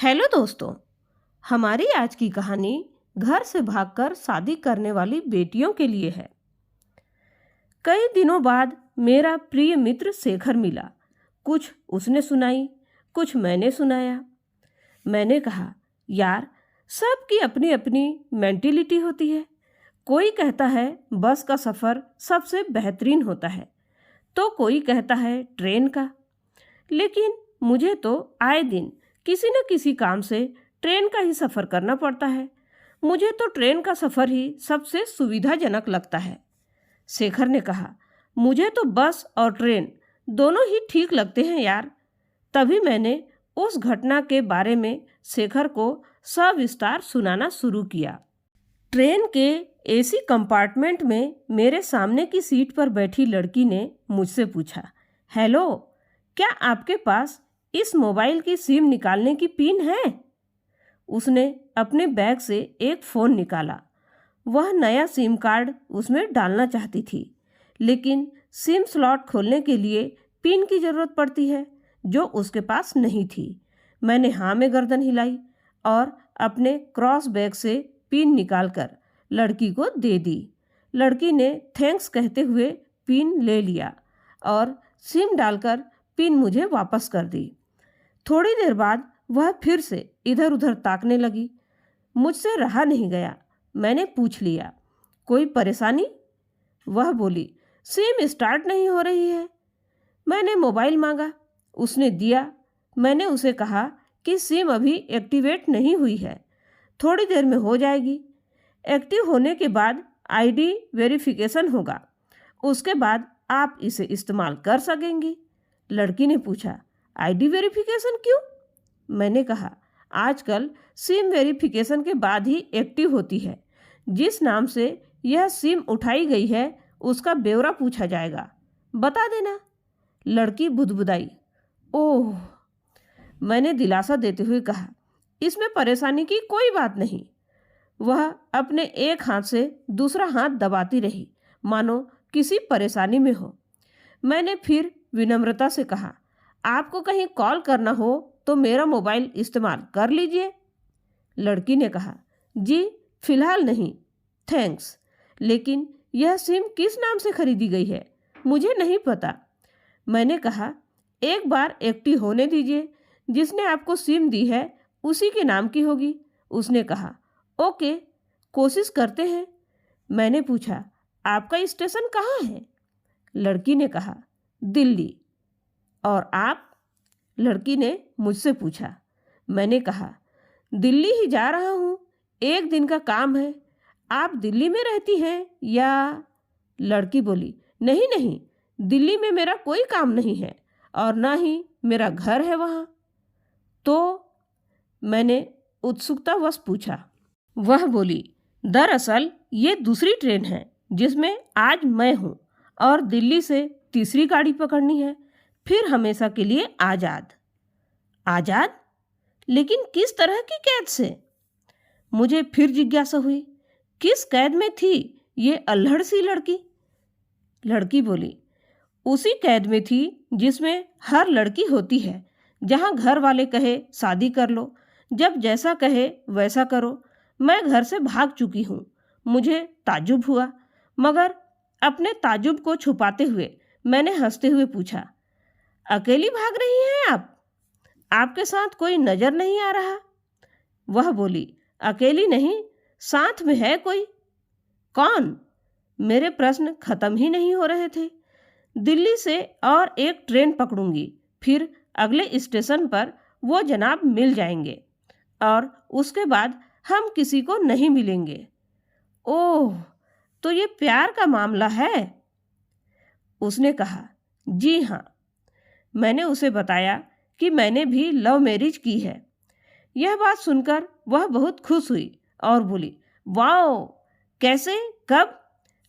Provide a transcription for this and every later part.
Hello दोस्तों। हमारी आज की कहानी घर से भागकर शादी करने वाली बेटियों के लिए है। कई दिनों बाद मेरा प्रिय मित्र शेखर मिला। कुछ उसने सुनाई, कुछ मैंने सुनाया। मैंने कहा, यार, सबकी अपनी अपनी मेंटेलिटी होती है। कोई कहता है बस का सफ़र सबसे बेहतरीन होता है, तो कोई कहता है ट्रेन का। लेकिन मुझे तो आए दिन किसी न किसी काम से ट्रेन का ही सफ़र करना पड़ता है। मुझे तो ट्रेन का सफ़र ही सबसे सुविधाजनक लगता है। शेखर ने कहा, मुझे तो बस और ट्रेन दोनों ही ठीक लगते हैं यार। तभी मैंने उस घटना के बारे में शेखर को सविस्तार सुनाना शुरू किया। ट्रेन के एसी कंपार्टमेंट में मेरे सामने की सीट पर बैठी लड़की ने मुझसे पूछा, हेलो, क्या आपके पास इस मोबाइल की सिम निकालने की पिन है? उसने अपने बैग से एक फ़ोन निकाला। वह नया सिम कार्ड उसमें डालना चाहती थी, लेकिन सिम स्लॉट खोलने के लिए पिन की ज़रूरत पड़ती है, जो उसके पास नहीं थी। मैंने हाँ में गर्दन हिलाई और अपने क्रॉस बैग से पिन निकालकर लड़की को दे दी। लड़की ने थैंक्स कहते हुए पिन ले लिया और सिम डालकर पिन मुझे वापस कर दी। थोड़ी देर बाद वह फिर से इधर उधर ताकने लगी। मुझसे रहा नहीं गया। मैंने पूछ लिया, कोई परेशानी? वह बोली, सिम स्टार्ट नहीं हो रही है। मैंने मोबाइल मांगा, उसने दिया। मैंने उसे कहा कि सिम अभी एक्टिवेट नहीं हुई है, थोड़ी देर में हो जाएगी। एक्टिव होने के बाद आईडी वेरिफिकेशन होगा, उसके बाद आप इसे इस्तेमाल कर सकेंगी। लड़की ने पूछा, आईडी वेरिफिकेशन क्यों? मैंने कहा, आजकल सिम वेरिफिकेशन के बाद ही एक्टिव होती है। जिस नाम से यह सिम उठाई गई है उसका ब्यौरा पूछा जाएगा, बता देना। लड़की बुदबुदाई। ओह, मैंने दिलासा देते हुए कहा, इसमें परेशानी की कोई बात नहीं। वह अपने एक हाथ से दूसरा हाथ दबाती रही, मानो किसी परेशानी में हो। मैंने फिर विनम्रता से कहा, आपको कहीं कॉल करना हो तो मेरा मोबाइल इस्तेमाल कर लीजिए। लड़की ने कहा, जी फिलहाल नहीं, थैंक्स, लेकिन यह सिम किस नाम से खरीदी गई है मुझे नहीं पता। मैंने कहा, एक बार एक्टिव होने दीजिए, जिसने आपको सिम दी है उसी के नाम की होगी। उसने कहा, ओके, कोशिश करते हैं। मैंने पूछा, आपका स्टेशन कहाँ है? लड़की ने कहा, दिल्ली। और आप? लड़की ने मुझसे पूछा। मैंने कहा, दिल्ली ही जा रहा हूँ, एक दिन का काम है। आप दिल्ली में रहती हैं या? लड़की बोली, नहीं नहीं, दिल्ली में मेरा कोई काम नहीं है और ना ही मेरा घर है वहाँ। तो? मैंने उत्सुकतावश पूछा। वह बोली, दरअसल ये दूसरी ट्रेन है जिसमें आज मैं हूँ और दिल्ली से तीसरी गाड़ी पकड़नी है, फिर हमेशा के लिए आज़ाद। आज़ाद? लेकिन किस तरह की कैद से? मुझे फिर जिज्ञासा हुई, किस कैद में थी ये अल्हड़ सी लड़की? लड़की बोली, उसी कैद में थी जिसमें हर लड़की होती है, जहाँ घर वाले कहे शादी कर लो, जब जैसा कहे वैसा करो। मैं घर से भाग चुकी हूँ। मुझे ताज्जुब हुआ, मगर अपने ताज्जुब को छुपाते हुए मैंने हंसते हुए पूछा, अकेली भाग रही हैं आप? आपके साथ कोई नज़र नहीं आ रहा? वह बोली, अकेली नहीं, साथ में है कोई। कौन? मेरे प्रश्न खत्म ही नहीं हो रहे थे। दिल्ली से और एक ट्रेन पकड़ूंगी, फिर अगले स्टेशन पर वो जनाब मिल जाएंगे और उसके बाद हम किसी को नहीं मिलेंगे। ओह, तो ये प्यार का मामला है? उसने कहा, जी हाँ। मैंने उसे बताया कि मैंने भी लव मैरिज की है। यह बात सुनकर वह बहुत खुश हुई और बोली, वाओ, कैसे, कब?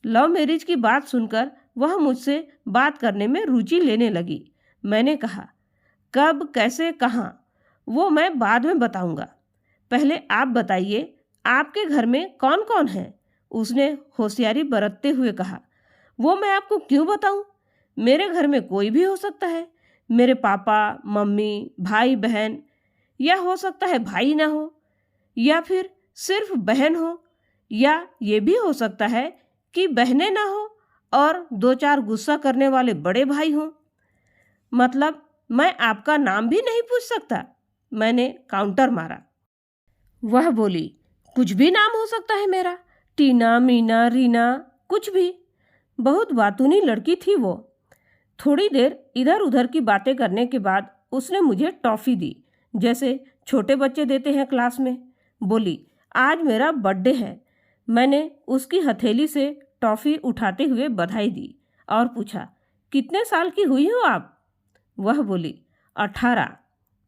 लव मैरिज की बात सुनकर वह मुझसे बात करने में रुचि लेने लगी। मैंने कहा, कब, कैसे, कहाँ, वो मैं बाद में बताऊंगा। पहले आप बताइए, आपके घर में कौन कौन है? उसने होशियारी बरतते हुए कहा। वो मैं आपको क्यों बताऊं? मेरे घर में कोई भी हो सकता है। मेरे पापा, मम्मी, भाई, बहन, या हो सकता है भाई ना हो, या फिर सिर्फ बहन हो, या ये भी हो सकता है कि बहनें ना हो और दो चार गुस्सा करने वाले बड़े भाई हों। मतलब मैं आपका नाम भी नहीं पूछ सकता? मैंने काउंटर मारा। वह बोली, कुछ भी नाम हो सकता है मेरा, टीना, मीना, रीना, कुछ भी। बहुत बातूनी लड़की थी वो। थोड़ी देर इधर उधर की बातें करने के बाद उसने मुझे टॉफ़ी दी, जैसे छोटे बच्चे देते हैं क्लास में। बोली, आज मेरा बर्थडे है। मैंने उसकी हथेली से टॉफ़ी उठाते हुए बधाई दी और पूछा, कितने साल की हुई हो आप? वह बोली, 18।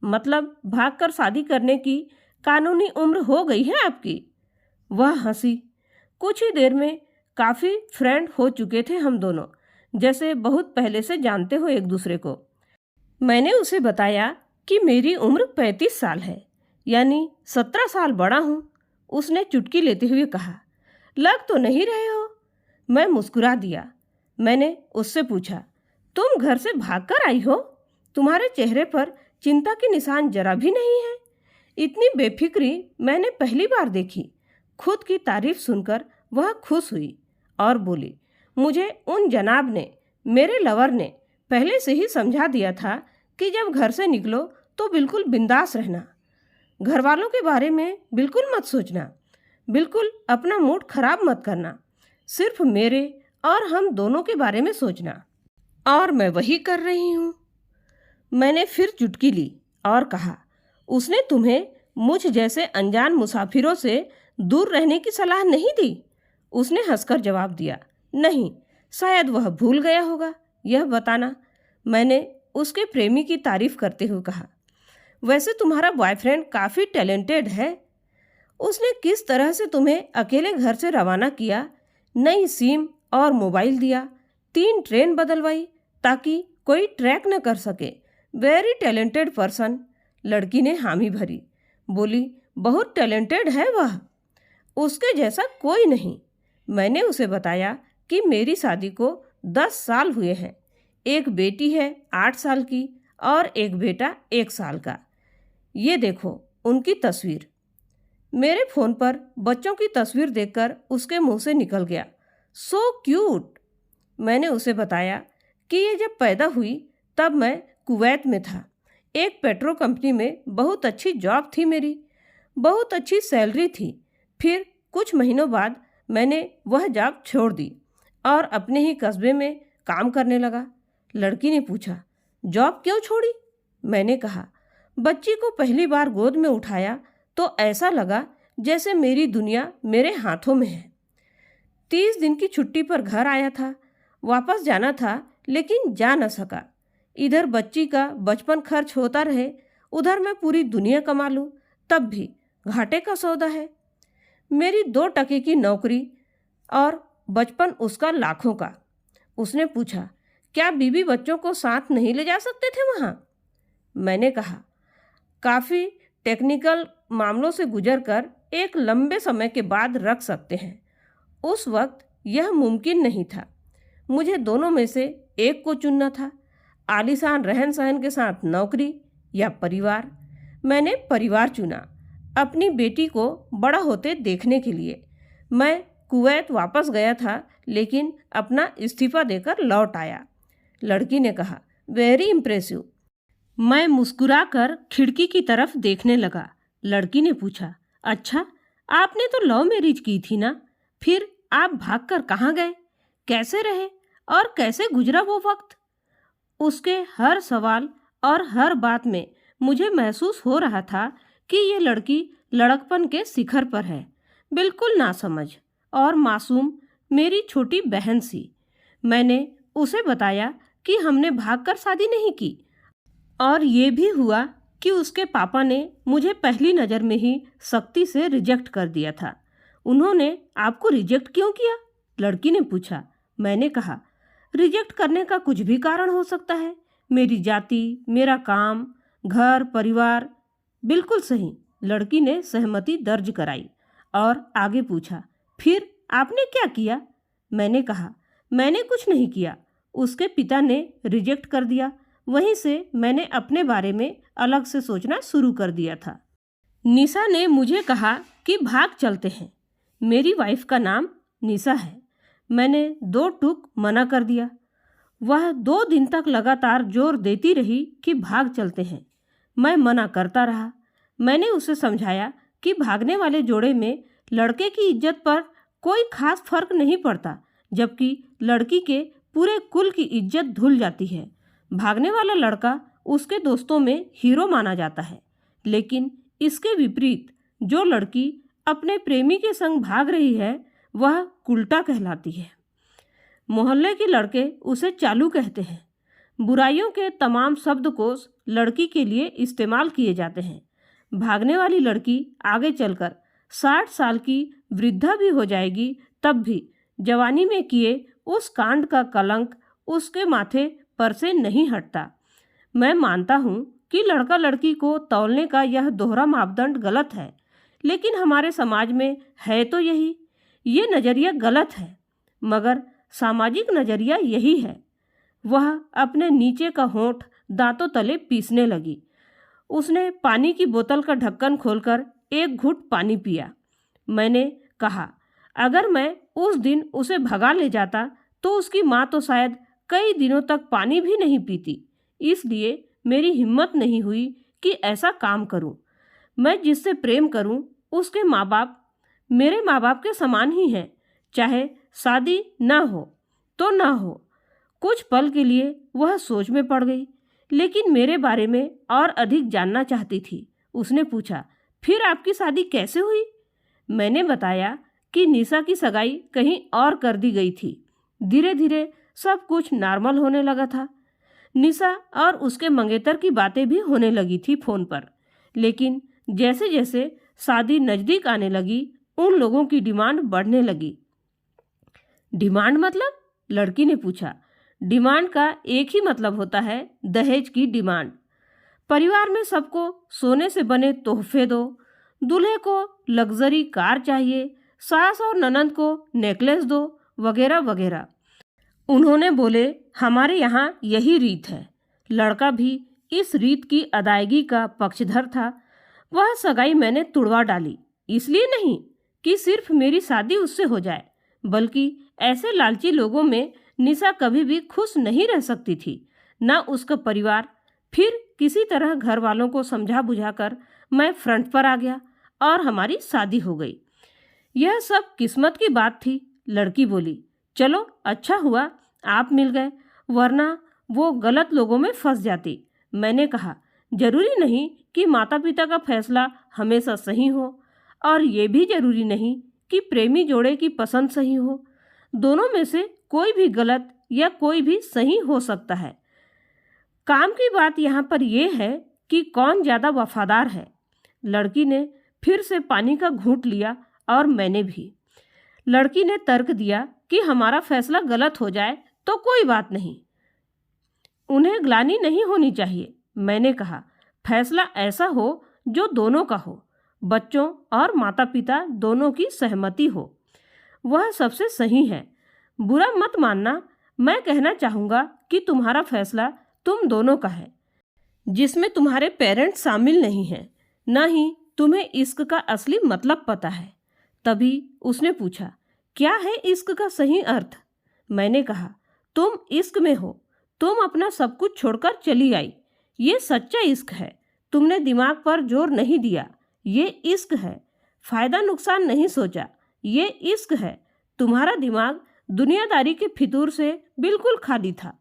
मतलब भागकर शादी करने की कानूनी उम्र हो गई है आपकी? वह हंसी। कुछ ही देर में काफ़ी फ्रेंड हो चुके थे हम दोनों, जैसे बहुत पहले से जानते हो एक दूसरे को। मैंने उसे बताया कि मेरी उम्र 35 साल है, यानी 17 साल बड़ा हूँ। उसने चुटकी लेते हुए कहा, लग तो नहीं रहे हो। मैं मुस्कुरा दिया। मैंने उससे पूछा, तुम घर से भागकर आई हो? तुम्हारे चेहरे पर चिंता के निशान जरा भी नहीं है। इतनी बेफिक्री मैंने पहली बार देखी। खुद की तारीफ सुनकर वह खुश हुई और बोली, मुझे उन जनाब ने, मेरे लवर ने पहले से ही समझा दिया था कि जब घर से निकलो तो बिल्कुल बिंदास रहना। घर वालों के बारे में बिल्कुल मत सोचना, बिल्कुल अपना मूड खराब मत करना, सिर्फ मेरे और हम दोनों के बारे में सोचना। और मैं वही कर रही हूँ। मैंने फिर चुटकी ली और कहा, उसने तुम्हें मुझ जैसे अनजान मुसाफिरों से दूर रहने की सलाह नहीं दी? उसने हंसकर जवाब दिया, नहीं, शायद वह भूल गया होगा यह बताना। मैंने उसके प्रेमी की तारीफ करते हुए कहा, वैसे तुम्हारा बॉयफ्रेंड काफ़ी टैलेंटेड है। उसने किस तरह से तुम्हें अकेले घर से रवाना किया, नई सिम और मोबाइल दिया, 3 ट्रेन बदलवाई ताकि कोई ट्रैक न कर सके। Very talented person. लड़की ने हामी भरी। बोली, बहुत टैलेंटेड है वह, उसके जैसा कोई नहीं। मैंने उसे बताया कि मेरी शादी को 10 साल हुए हैं। एक बेटी है 8 साल की और एक बेटा 1 साल का। ये देखो उनकी तस्वीर। मेरे फ़ोन पर बच्चों की तस्वीर देखकर उसके मुंह से निकल गया, सो क्यूट। मैंने उसे बताया कि ये जब पैदा हुई तब मैं कुवैत में था। एक पेट्रो कंपनी में बहुत अच्छी जॉब थी मेरी, बहुत अच्छी सैलरी थी। फिर कुछ महीनों बाद मैंने वह जॉब छोड़ दी और अपने ही कस्बे में काम करने लगा। लड़की ने पूछा, जॉब क्यों छोड़ी? मैंने कहा, बच्ची को पहली बार गोद में उठाया तो ऐसा लगा जैसे मेरी दुनिया मेरे हाथों में है। 30 दिन की छुट्टी पर घर आया था। वापस जाना था लेकिन जा न सका। इधर बच्ची का बचपन खर्च होता रहे, उधर मैं पूरी दुनिया कमा लूँ तब भी घाटे का सौदा है। मेरी 2 टके की नौकरी और बचपन उसका लाखों का। उसने पूछा, क्या बीवी बच्चों को साथ नहीं ले जा सकते थे वहाँ? मैंने कहा, काफ़ी टेक्निकल मामलों से गुजरकर एक लंबे समय के बाद रख सकते हैं। उस वक्त यह मुमकिन नहीं था। मुझे दोनों में से एक को चुनना था, आलीशान रहन सहन के साथ नौकरी या परिवार। मैंने परिवार चुना, अपनी बेटी को बड़ा होते देखने के लिए। मैं कुवैत वापस गया था लेकिन अपना इस्तीफ़ा देकर लौट आया। लड़की ने कहा, वेरी इम्प्रेसिव। मैं मुस्कुराकर खिड़की की तरफ देखने लगा। लड़की ने पूछा, अच्छा, आपने तो लव मैरिज की थी ना? फिर आप भागकर कहाँ गए? कैसे रहे और कैसे गुजरा वो वक्त? उसके हर सवाल और हर बात में मुझे महसूस हो रहा था कि ये लड़की लड़कपन के शिखर पर है, बिल्कुल नासमझ और मासूम, मेरी छोटी बहन सी। मैंने उसे बताया कि हमने भागकर शादी नहीं की और ये भी हुआ कि उसके पापा ने मुझे पहली नज़र में ही सख्ती से रिजेक्ट कर दिया था। उन्होंने आपको रिजेक्ट क्यों किया? लड़की ने पूछा। मैंने कहा, रिजेक्ट करने का कुछ भी कारण हो सकता है, मेरी जाति, मेरा काम, घर, परिवार। बिल्कुल सही। लड़की ने सहमति दर्ज कराई और आगे पूछा, फिर आपने क्या किया? मैंने कहा, मैंने कुछ नहीं किया, उसके पिता ने रिजेक्ट कर दिया। वहीं से मैंने अपने बारे में अलग से सोचना शुरू कर दिया था। निशा ने मुझे कहा कि भाग चलते हैं। मेरी वाइफ का नाम निशा है। मैंने 2 टूक मना कर दिया। वह 2 दिन तक लगातार जोर देती रही कि भाग चलते हैं। मैं मना करता रहा। मैंने उसे समझाया कि भागने वाले जोड़े में लड़के की इज्जत पर कोई खास फर्क नहीं पड़ता, जबकि लड़की के पूरे कुल की इज्जत धुल जाती है। भागने वाला लड़का उसके दोस्तों में हीरो माना जाता है, लेकिन इसके विपरीत जो लड़की अपने प्रेमी के संग भाग रही है वह कुल्टा कहलाती है। मोहल्ले के लड़के उसे चालू कहते हैं। बुराइयों के तमाम शब्दकोश लड़की के लिए इस्तेमाल किए जाते हैं। भागने वाली लड़की आगे चलकर 60 साल की वृद्धा भी हो जाएगी, तब भी जवानी में किए उस कांड का कलंक उसके माथे पर से नहीं हटता। मैं मानता हूँ कि लड़का लड़की को तौलने का यह दोहरा मापदंड गलत है, लेकिन हमारे समाज में है तो यही। ये नज़रिया गलत है, मगर सामाजिक नज़रिया यही है। वह अपने नीचे का होंठ दांतों तले पीसने लगी। उसने पानी की बोतल का ढक्कन खोलकर एक घूंट पानी पिया। मैंने कहा, अगर मैं उस दिन उसे भगा ले जाता तो उसकी माँ तो शायद कई दिनों तक पानी भी नहीं पीती। इसलिए मेरी हिम्मत नहीं हुई कि ऐसा काम करूं। मैं जिससे प्रेम करूं उसके माँ बाप मेरे माँ बाप के समान ही हैं, चाहे शादी ना हो तो ना हो। कुछ पल के लिए वह सोच में पड़ गई, लेकिन मेरे बारे में और अधिक जानना चाहती थी। उसने पूछा, फिर आपकी शादी कैसे हुई? मैंने बताया कि निशा की सगाई कहीं और कर दी गई थी। धीरे धीरे सब कुछ नॉर्मल होने लगा था। निशा और उसके मंगेतर की बातें भी होने लगी थी फ़ोन पर, लेकिन जैसे जैसे शादी नज़दीक आने लगी उन लोगों की डिमांड बढ़ने लगी। डिमांड मतलब? लड़की ने पूछा। डिमांड का एक ही मतलब होता है, दहेज की डिमांड। परिवार में सबको सोने से बने तोहफे दो, दूल्हे को लग्जरी कार चाहिए, सास और ननंद को नेकलेस दो, वगैरह वगैरह। उन्होंने बोले, हमारे यहाँ यही रीत है। लड़का भी इस रीत की अदायगी का पक्षधर था। वह सगाई मैंने तुड़वा डाली, इसलिए नहीं कि सिर्फ मेरी शादी उससे हो जाए, बल्कि ऐसे लालची लोगों में निशा कभी भी खुश नहीं रह सकती थी, न उसका परिवार। फिर किसी तरह घर वालों को समझा बुझाकर मैं फ्रंट पर आ गया और हमारी शादी हो गई। यह सब किस्मत की बात थी। लड़की बोली, चलो अच्छा हुआ आप मिल गए, वरना वो गलत लोगों में फंस जाती। मैंने कहा, जरूरी नहीं कि माता पिता का फैसला हमेशा सही हो, और ये भी जरूरी नहीं कि प्रेमी जोड़े की पसंद सही हो। दोनों में से कोई भी गलत या कोई भी सही हो सकता है। काम की बात यहाँ पर यह है कि कौन ज़्यादा वफादार है। लड़की ने फिर से पानी का घूंट लिया और मैंने भी। लड़की ने तर्क दिया कि हमारा फैसला गलत हो जाए तो कोई बात नहीं, उन्हें ग्लानि नहीं होनी चाहिए। मैंने कहा, फैसला ऐसा हो जो दोनों का हो, बच्चों और माता पिता दोनों की सहमति हो, वह सबसे सही है। बुरा मत मानना, मैं कहना चाहूँगा कि तुम्हारा फैसला तुम दोनों का है, जिसमें तुम्हारे पेरेंट्स शामिल नहीं हैं, न ही तुम्हें इश्क का असली मतलब पता है। तभी उसने पूछा, क्या है इश्क का सही अर्थ? मैंने कहा, तुम इश्क में हो, तुम अपना सब कुछ छोड़कर चली आई, ये सच्चा इश्क है। तुमने दिमाग पर जोर नहीं दिया, ये इश्क है। फायदा नुकसान नहीं सोचा, ये इश्क है। तुम्हारा दिमाग दुनियादारी के फितूर से बिल्कुल खाली था।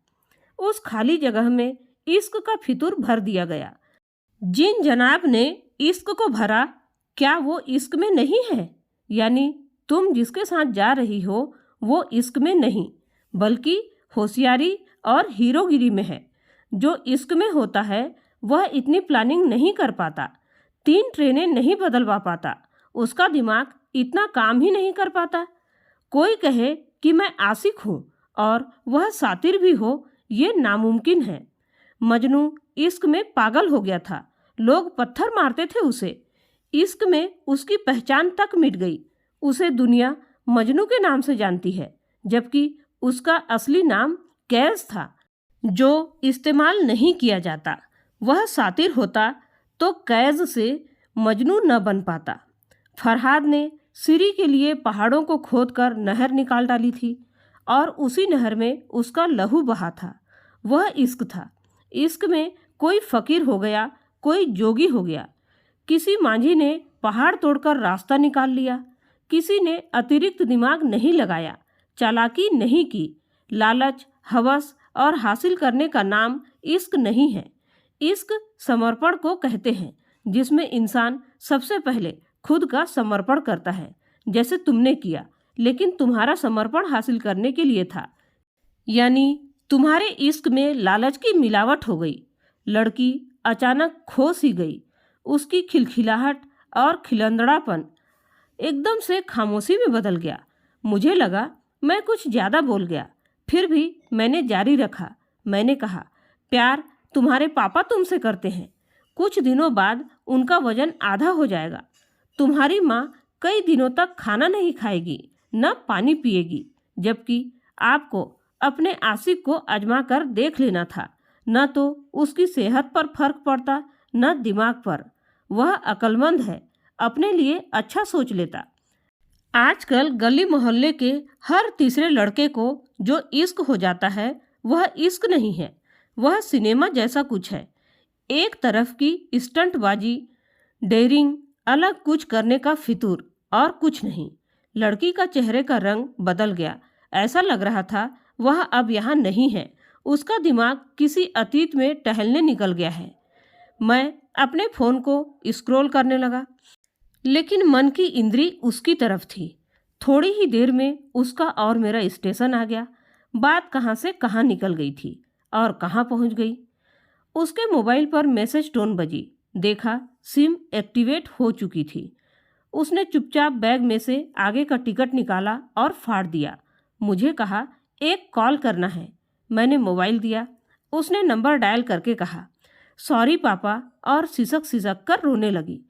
उस खाली जगह में इश्क का फितूर भर दिया गया। जिन जनाब ने इश्क को भरा, क्या वो इश्क में नहीं है? यानी तुम जिसके साथ जा रही हो वो इश्क में नहीं, बल्कि होशियारी और हीरोगिरी में है। जो इश्क में होता है वह इतनी प्लानिंग नहीं कर पाता, 3 ट्रेनें नहीं बदलवा पाता, उसका दिमाग इतना काम ही नहीं कर पाता। कोई कहे कि मैं आशिक हूँ और वह सातिर भी हो, ये नामुमकिन है। मजनू इश्क में पागल हो गया था, लोग पत्थर मारते थे उसे। इश्क में उसकी पहचान तक मिट गई। उसे दुनिया मजनू के नाम से जानती है, जबकि उसका असली नाम कैस था। जो इस्तेमाल नहीं किया जाता वह सातिर होता तो कैद से मजनू न बन पाता। फरहाद ने सिरी के लिए पहाड़ों को खोदकर नहर निकाल डाली थी और उसी नहर में उसका लहू बहा था। वह इश्क था। इश्क में कोई फकीर हो गया, कोई जोगी हो गया। किसी मांझी ने पहाड़ तोड़कर रास्ता निकाल लिया, किसी ने अतिरिक्त दिमाग नहीं लगाया, चालाकी नहीं की। लालच, हवस और हासिल करने का नाम इश्क नहीं है। इश्क समर्पण को कहते हैं, जिसमें इंसान सबसे पहले खुद का समर्पण करता है, जैसे तुमने किया, लेकिन तुम्हारा समर्पण हासिल करने के लिए था। यानी तुम्हारे इश्क में लालच की मिलावट हो गई। लड़की अचानक खो सी गई। उसकी खिलखिलाहट और खिलंदड़ापन एकदम से खामोशी में बदल गया। मुझे लगा मैं कुछ ज़्यादा बोल गया, फिर भी मैंने जारी रखा। मैंने कहा, प्यार तुम्हारे पापा तुमसे करते हैं। कुछ दिनों बाद उनका वजन आधा हो जाएगा। तुम्हारी माँ कई दिनों तक खाना नहीं खाएगी, न पानी पिएगी, जबकि आपको अपने आशिक को आजमा कर देख लेना था। न तो उसकी सेहत पर फर्क पड़ता, न दिमाग पर। वह अक्लमंद है, अपने लिए अच्छा सोच लेता। आजकल गली मोहल्ले के हर तीसरे लड़के को जो इश्क हो जाता है वह इश्क नहीं है, वह सिनेमा जैसा कुछ है। एक तरफ की स्टंटबाजी, डेयरिंग, अलग कुछ करने का फितूर और कुछ नहीं। लड़की का चेहरे का रंग बदल गया। ऐसा लग रहा था वह अब यहाँ नहीं है। उसका दिमाग किसी अतीत में टहलने निकल गया है। मैं अपने फ़ोन को स्क्रॉल करने लगा, लेकिन मन की इंद्री उसकी तरफ थी। थोड़ी ही देर में उसका और मेरा स्टेशन आ गया। बात कहाँ से कहाँ निकल गई थी और कहाँ पहुँच गई। उसके मोबाइल पर मैसेज टोन बजी। देखा, सिम एक्टिवेट हो चुकी थी। उसने चुपचाप बैग में से आगे का टिकट निकाला और फाड़ दिया। मुझे कहा, एक कॉल करना है। मैंने मोबाइल दिया। उसने नंबर डायल करके कहा, सॉरी पापा, और सिसक सिसक कर रोने लगी।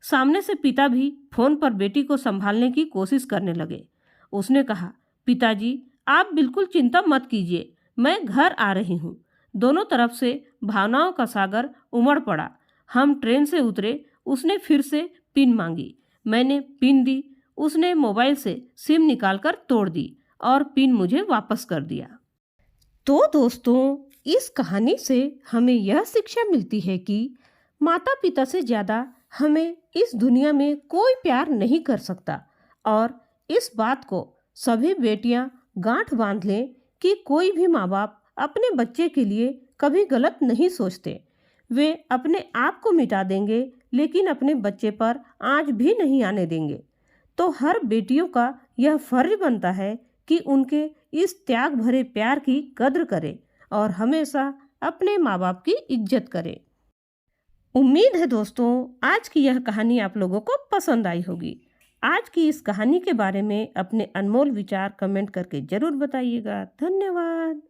सामने से पिता भी फ़ोन पर बेटी को संभालने की कोशिश करने लगे। उसने कहा, पिताजी आप बिल्कुल चिंता मत कीजिए, मैं घर आ रही हूँ। दोनों तरफ से भावनाओं का सागर उमड़ पड़ा। हम ट्रेन से उतरे। उसने फिर से पिन मांगी। मैंने पिन दी। उसने मोबाइल से सिम निकालकर तोड़ दी और पिन मुझे वापस कर दिया। तो दोस्तों, इस कहानी से हमें यह शिक्षा मिलती है कि माता पिता से ज़्यादा हमें इस दुनिया में कोई प्यार नहीं कर सकता। और इस बात को सभी बेटियां गांठ बांध लें कि कोई भी माँ बाप अपने बच्चे के लिए कभी गलत नहीं सोचते। वे अपने आप को मिटा देंगे, लेकिन अपने बच्चे पर आँच भी नहीं आने देंगे। तो हर बेटियों का यह फर्ज बनता है कि उनके इस त्याग भरे प्यार की कद्र करें और हमेशा अपने माँ बाप की इज्जत करें। उम्मीद है दोस्तों, आज की यह कहानी आप लोगों को पसंद आई होगी। आज की इस कहानी के बारे में अपने अनमोल विचार कमेंट करके ज़रूर बताइएगा। धन्यवाद।